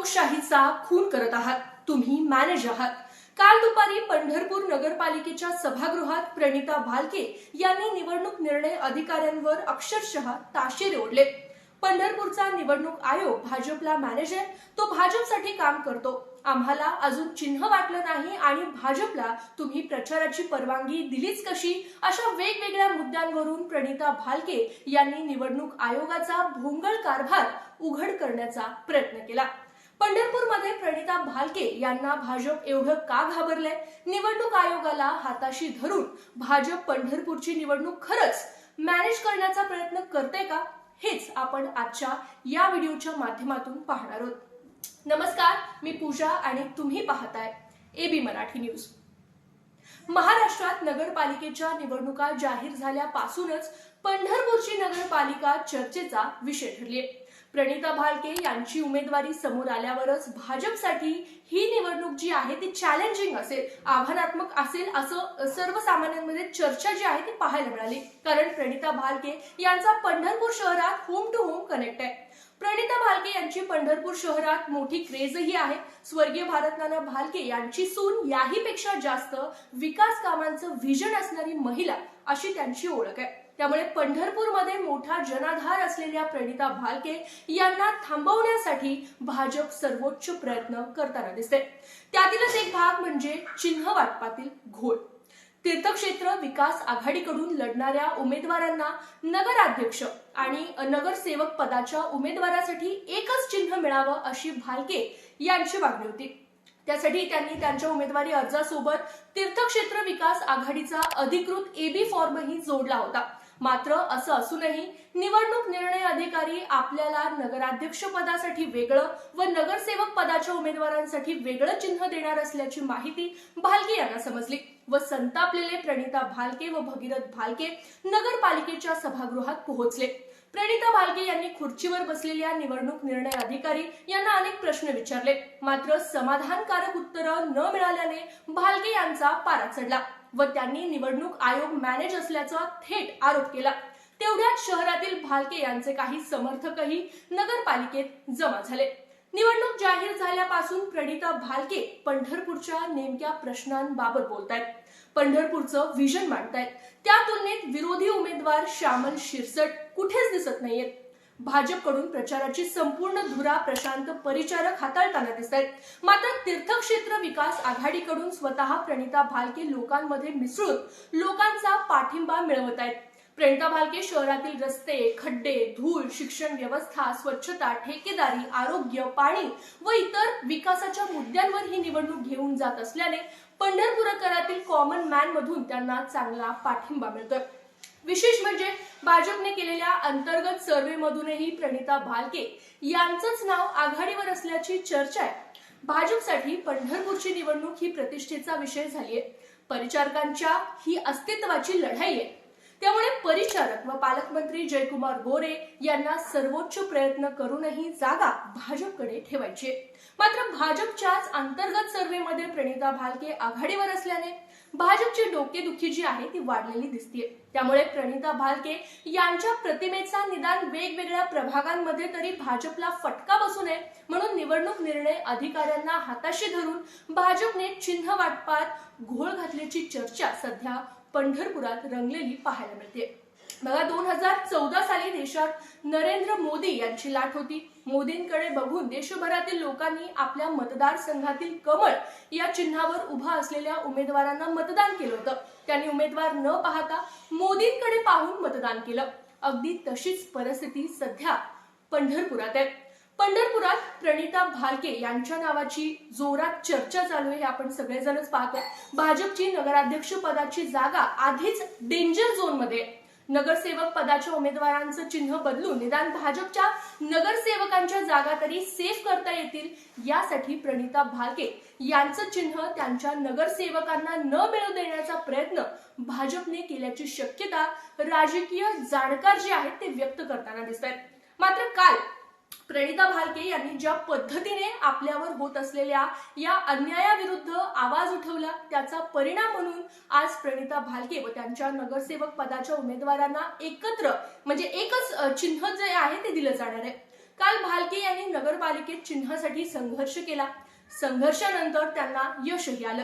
लोकशाहीचा खून करत आहात, तुम्ही मॅनेज आहात। काल दुपारी पंढरपूर नगरपालिकेच्या सभागृहात प्रणिता भालके यांनी निवडणूक निर्णय अधिकाऱ्यांवर अक्षरशः ताशेरे ओढले। पंढरपूरचा निवडणूक आयोग भाजपला मॅनेज आहे, तो भाजपसाठी काम करतो। आम्हाला अजून चिन्ह वाटलं नाही आणि भाजपला तुम्ही प्रचाराची परवानगी दिलीच कशी, अशा वेगवेगळ्या मुद्द्यांवरून प्रणिता भालके यांनी निवडणूक आयोगाचा भोंगळ कारभार उघड करण्याचा प्रयत्न केला। पंढरपूरमध्ये प्रणिता भालके यांना भाजप एवढं का घाबरलंय? निवडणूक आयोगाला हाताशी धरून भाजप पंढरपूरची निवडणूक खरंच मॅनेज करण्याचा प्रयत्न करते का? हेच आपण आजच्या या व्हिडिओच्या माध्यमातून पाहणार आहोत। नमस्कार, मी पूजा आणि तुम्ही पाहताय एबी मराठी न्यूज। महाराष्ट्रात नगरपालिकेच्या निवडणुका जाहीर झाल्यापासूनच पंढरपूरची नगरपालिका चर्चेचा विषय ठरली आहे। प्रणिता भालके यांची उमेदवारी समोर आल्यावरच भाजपसाठी ही निवडणूक जी आहे ती चॅलेंजिंग असेल, आव्हानात्मक असेल असं सर्वसामान्यांमध्ये चर्चा जी आहे ती पाहायला मिळाली। कारण प्रणिता भालके यांचा पंढरपूर शहरात होम टू होम कनेक्ट आहे। प्रणिता भालके यांची पंढरपूर शहरात मोठी क्रेजही आहे। स्वर्गीय भारतनाना भालके यांची सून याहीपेक्षा जास्त विकास कामांचं व्हिजन असणारी महिला अशी त्यांची ओळख आहे। त्यामुळे पंढरपूरमध्ये मोठा जनाधार असलेल्या प्रणिता भालके यांना थांबवण्यासाठी भाजप सर्वोच्च प्रयत्न करताना दिसते। त्यातीलच एक भाग म्हणजे चिन्ह वाटपातील घोळ। तीर्थक्षेत्र विकास आघाडीकडून लढणाऱ्या उमेदवारांना नगराध्यक्ष आणि नगरसेवक पदाच्या उमेदवारासाठी एकच चिन्ह मिळावं अशी भालके यांची मागणी होती। त्यासाठी त्यांनी त्यांच्या उमेदवारी अर्जासोबत तीर्थक्षेत्र विकास आघाडीचा अधिकृत एबी फॉर्मही जोडला होता। मात्र असं असूनही निवडणूक निर्णय अधिकारी आपल्याला नगराध्यक्ष पदासाठी वेगळं व नगरसेवक पदाच्या उमेदवारांसाठी वेगळं चिन्ह देणार असल्याची माहिती भालके यांना समजली व संतापलेले प्रणिता भालके व भगीरथ भालके नगरपालिकेच्या सभागृहात पोहोचले। प्रणिता भालके यांनी खुर्चीवर बसलेल्या निवडणूक निर्णय अधिकारी यांना अनेक प्रश्न विचारले, मात्र समाधानकारक उत्तरं न मिळाल्याने भालके यांचा पारा चढला व त्यांनी निवडणूक आयोग मॅनेज असल्याचा थेट आरोप केला। तेवढ्यात शहरातील भालके यांचे काही समर्थकही नगरपालिकेत जमा झाले। निवडणूक जाहीर झाल्यापासून प्रणिता भालके पंढरपूरच्या नेमक्या प्रश्नांबाबत बोलतायत, पंढरपूरचं व्हिजन मांडतायत। त्या तुलनेत विरोधी उमेदवार श्यामल शिरसट कुठेच दिसत नाहीयेत। भाजपकडून प्रचाराची संपूर्ण धुरा प्रशांत परिचारक हाताळताना दिसत आहेत। मात्र तीर्थक्षेत्र विकास आघाडीकडून स्वतः प्रणिता भालके लोकांमध्ये मिसळून लोकांचा पाठिंबा मिळवत आहेत। प्रणिता भालके शहरातील रस्ते, खड्डे, धूळ, शिक्षण व्यवस्था, स्वच्छता, ठेकेदारी, आरोग्य, पाणी व इतर विकासाच्या मुद्द्यांवर ही निवडणूक घेऊन जात असल्याने पंढरपूरकरातील कॉमन मॅन मधून त्यांना चांगला पाठिंबा मिळतोय। विशेष म्हणजे भाजपने केलेल्या अंतर्गत सर्व्हे मधूनही प्रणिता भालके यांचंच नाव आघाडीवर असल्याची चर्चा आहे। भाजपसाठी पंढरपूरची निवडणूक ही प्रतिष्ठेचा विषय झालीय। परिचारकांच्या ही अस्तित्वाची लढाई आहे। त्यामुळे परिचारक व पालकमंत्री जयकुमार गोरे यांना सर्वोच्च प्रयत्न करूनही जागा भाजपकडे ठेवायची आहे। मात्र भाजपच्याच अंतर्गत सर्व्हेमध्ये प्रणिता भालके आघाडीवर असल्याने भाजपची डोकेदुखी जी आहे ती वाढलेली दिसतेय। त्यामुळे प्रणिता भालके यांच्या प्रतिमेचा निदान वेगवेगळ्या प्रभागांमध्ये तरी भाजपला फटका बसू नये म्हणून निवडणूक निर्णय अधिकाऱ्यांना हाताशी धरून भाजपने चिन्ह वाटपात घोळ घातल्याची चर्चा सध्या पंढरपुरात रंगलेली पाहायला मिळते। बघा, 2014 साली देशात नरेंद्र मोदी यांची लाट होती। मोदींकडे बघून देशभरातील लोकांनी आपल्या मतदारसंघातील कमळ या चिन्हावर उभा असलेल्या उमेदवारांना मतदान केलं होतं। त्यांनी उमेदवार न पाहता मोदींकडे पाहून मतदान केलं। अगदी तशीच परिस्थिती सध्या पंढरपुरात आहे। पंढरपुरात प्रणिता भालके यांच्या नावाची जोरात चर्चा चालू आहे, आपण सगळेजणच पाहतो। भाजपची नगराध्यक्ष पदाची जागा आधीच डेंजर झोन मध्ये। नगरसेवक पदाच्या उमेदवारांचं चिन्ह बदलून निदान भाजपच्या नगरसेवकांच्या जागा तरी सेफ करता येतील यासाठी प्रणिता भालके यांचं चिन्ह त्यांच्या नगरसेवकांना न मिळू देण्याचा प्रयत्न भाजपने केल्याची शक्यता राजकीय जाणकार जे आहेत ते व्यक्त करताना दिसत आहेत। मात्र काल प्रणिता भालके यांनी ज्या पद्धतीने आपल्यावर होत असलेल्या या अन्यायाविरुद्ध आवाज उठवला त्याचा परिणाम म्हणून आज प्रणिता भालके व त्यांच्या नगरसेवक पदाच्या उमेदवारांना एकत्र म्हणजे एकच चिन्ह जे आहे ते दिलं जाणार आहे। काल भालके यांनी नगरपालिकेत चिन्हासाठी संघर्ष केला. संघर्षानंतर त्यांना यशही आलं.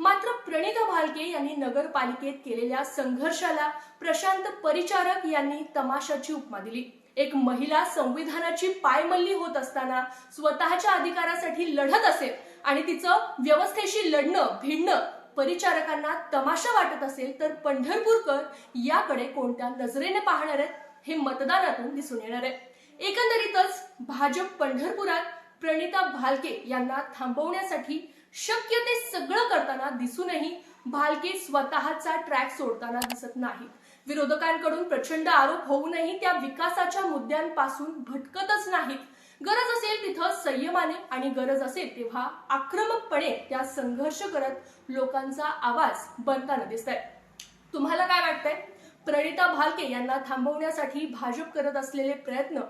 मात्र प्रणिता भालके यांनी नगरपालिकेत केलेल्या संघर्षाला प्रशांत परिचारक यांनी तमाशाची उपमा दिली. एक महिला संविधानाची पायमल्ली होत असताना स्वतःच्या अधिकारासाठी लढत असेल आणि तिचं व्यवस्थेशी लढणं भिडणं परिचारकांना तमाशा वाटत असेल तर पंढरपूरकर याकडे कोणत्या नजरेने पाहणार आहेत हे मतदानातून दिसून येणार आहे. एकंदरीतच भाजप पंढरपुरात प्रणिता भालके यांना थांबवण्यासाठी शक्य ते सगळं करताना दिसूनही भालके स्वतःचा ट्रॅक सोडताना दिसत नाहीत. विरोधकांकडून प्रचंड आरोप होऊनही त्या विकासाच्या मुद्द्यांपासून भटकतच नाहीत. गरज असेल तिथं संयमाने आणि गरज असेल तेव्हा आक्रमकपणे त्या संघर्ष करत लोकांचा आवाज बनताना दिसतंय. तुम्हाला काय वाटतंय? प्रणिता भालके यांना थांबवण्यासाठी भाजप करत असलेले प्रयत्न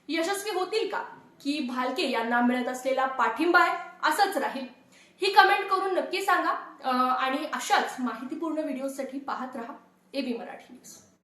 यशस्वी होतील का, की भालके यांना मिळत असलेला पाठिंबा असंच राहील? ही कमेंट करून नक्की सांगा आणि अशाच माहितीपूर्ण व्हिडिओसाठी पाहत रहा एबी मराठी न्यूज.